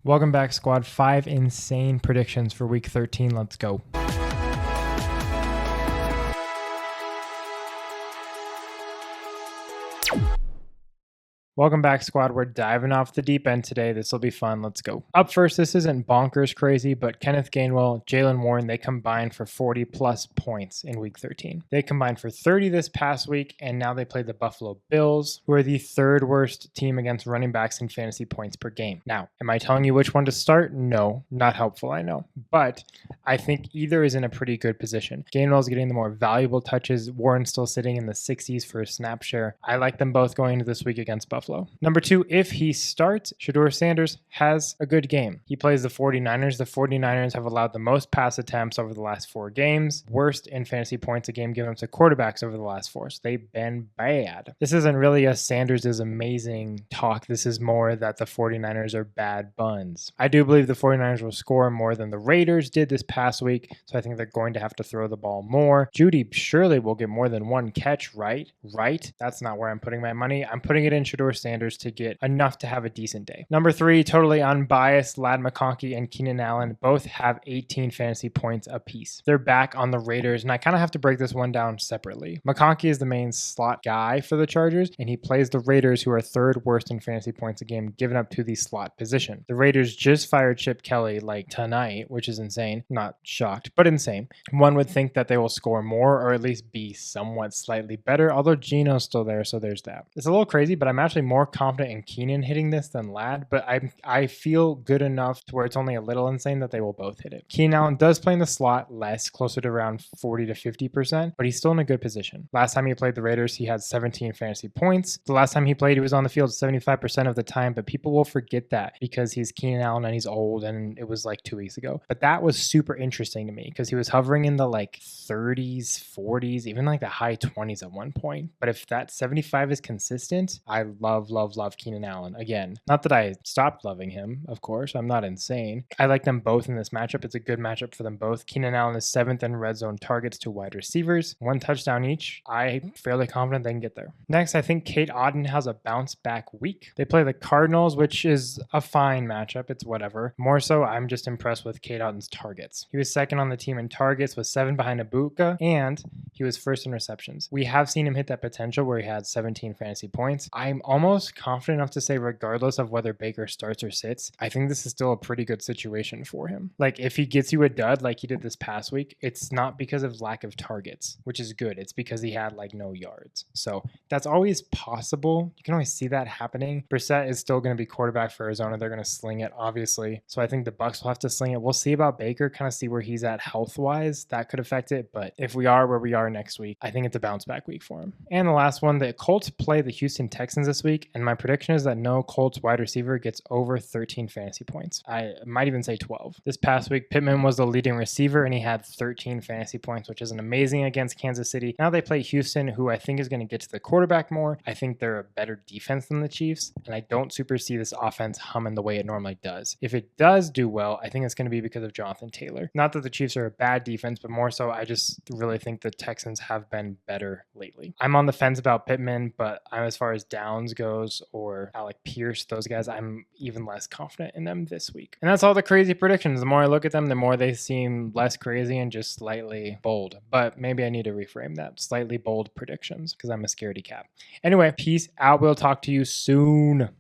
Welcome back, squad. 5 insane predictions for week 13. Let's go. Welcome back, squad. We're diving off the deep end today. This will be fun. Let's go. Up first, this isn't bonkers crazy, but Kenneth Gainwell, Jalen Warren, they combined for 40 plus points in week 13. They combined for 30 this past week, and now they play the Buffalo Bills, who are the third worst team against running backs in fantasy points per game. Now, am I telling you which one to start? No, not helpful, I know. But I think either is in a pretty good position. Gainwell's getting the more valuable touches. Warren's still sitting in the 60s for a snap share. I like them both going into this week against Buffalo. Number 2, if he starts, Shedeur Sanders has a good game. He plays the 49ers. The 49ers have allowed the most pass attempts over the last 4 games, worst in fantasy points a game given to quarterbacks over the last 4. So they've been bad. This isn't really a Sanders is amazing talk. This is more that the 49ers are bad buns. I do believe the 49ers will score more than the Raiders did this past week, so I think they're going to have to throw the ball more. Judy surely will get more than 1 catch, right? That's not where I'm putting my money. I'm putting it in Shedeur Sanders to get enough to have a decent day. Number 3, totally unbiased, Ladd McConkey and Keenan Allen both have 18 fantasy points apiece. They're back on the Raiders, and I kind of have to break this one down separately. McConkey is the main slot guy for the Chargers, and he plays the Raiders, who are third worst in fantasy points a game given up to the slot position. The Raiders just fired Chip Kelly like tonight, which is insane. Not shocked, but insane. One would think that they will score more or at least be somewhat slightly better, although Geno's still there, so there's that. It's a little crazy, but I'm actually more confident in Keenan hitting this than Ladd, but I feel good enough to where it's only a little insane that they will both hit it. Keenan Allen does play in the slot less, closer to around 40 to 50%, but he's still in a good position. Last time he played the Raiders, he had 17 fantasy points. The last time he played, he was on the field 75% of the time, but people will forget that because he's Keenan Allen and he's old, and it was like 2 weeks ago. But that was super interesting to me because he was hovering in the like 30s, 40s, even like the high 20s at one point. But if that 75 is consistent, I love Keenan Allen. Again, not that I stopped loving him, of course. I'm not insane. I like them both in this matchup. It's a good matchup for them both. Keenan Allen is 7th in red zone targets to wide receivers. 1 touchdown each. I'm fairly confident they can get there. Next, I think Cade has a bounce back week. They play the Cardinals, which is a fine matchup. It's whatever. More so, I'm just impressed with Cade Otton's targets. He was 2nd on the team in targets with 7 behind Ibuka, and he was 1st in receptions. We have seen him hit that potential where he had 17 fantasy points. I'm almost confident enough to say, regardless of whether Baker starts or sits, I think this is still a pretty good situation for him. Like, if he gets you a dud like he did this past week, it's not because of lack of targets, which is good. It's because he had like no yards. So that's always possible. You can always see that happening. Brissett is still going to be quarterback for Arizona. They're going to sling it, obviously. So I think the Bucs will have to sling it. We'll see about Baker, kind of see where he's at health-wise. That could affect it. But if we are where we are next week, I think it's a bounce-back week for him. And the last one, the Colts play the Houston Texans this week, and my prediction is that no Colts wide receiver gets over 13 fantasy points. I might even say 12. This past week, Pittman was the leading receiver, and he had 13 fantasy points, which is an amazing against Kansas City. Now they play Houston, who I think is going to get to the quarterback more. I think they're a better defense than the Chiefs, and I don't super see this offense humming the way it normally does. If it does do well, I think it's going to be because of Jonathan Taylor. Not that the Chiefs are a bad defense, but more so I just really think the Texans have been better lately. I'm on the fence about Pittman, but as far as Downs goes or Alec Pierce, those guys, I'm even less confident in them this week. And that's all the crazy predictions. The more I look at them, the more they seem less crazy and just slightly bold. But maybe I need to reframe that. Slightly bold predictions because I'm a scaredy cat. Anyway, peace out. We'll talk to you soon.